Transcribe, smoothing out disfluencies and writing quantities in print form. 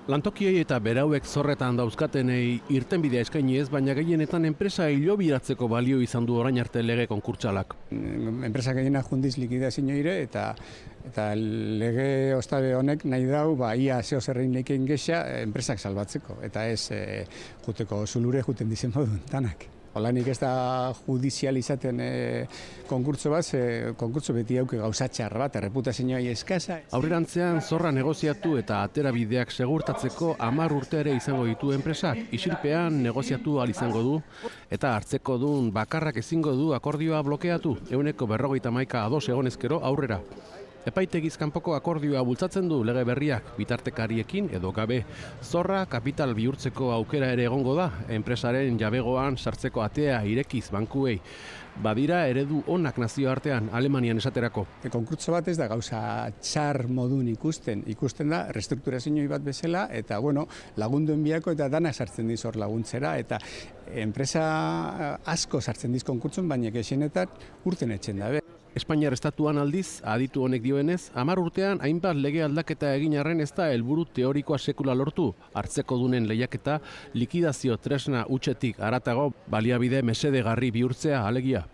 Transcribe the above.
Lantokiei eta berauek zorretan dauzkatenei irtenbidea eskaini ez, baina gehienetan enpresa hilobiratzeko balio izan du orain arte lege konkurtsalak. Enpresa gehienak jundiz likidazioire eta lege ostabe honek nahi dau ia zeo zerrein leikein gexa enpresak salbatzeko eta ez juteko zulure juten dizen modun danak. Olanik ez da judizializaten konkurtso bat, konkurtso beti hauke gauzatxar bat, erreputazioa eskasa. Aurrerantzean zorra negoziatu eta aterabideak segurtatzeko 10 urte ere izango ditu enpresak. Isilpean negoziatu ahal izango du eta hartzeko dun bakarrak ezingo du akordioa blokeatu. 51% ados egonezkero aurrera. Epaitegiz kanpoko akordioa bultzatzen du lege berriak bitartekariekin edo gabe. Zorra kapital bihurtzeko aukera ere egongo da, enpresaren jabegoan sartzeko atea irekiz bankuei. Badira eredu onak nazioartean Alemanian esaterako. Konkurtso bat ez da gauza txar modun ikusten da restrukturazio bat bezala eta lagunduen biako eta dana sartzen dizor laguntzera eta enpresa asko sartzen diz konkurtson baina gehienetan urten etxen dabe. Espainiar estatuan aldiz, aditu honek dioenez, 10 urtean hainbat lege aldaketa egin arren ez da helburu teorikoa sekula lortu. Hartzeko dunen lehiaketa likidazio tresna hutsetik haratago baliabide mesedegarri bihurtzea alegia.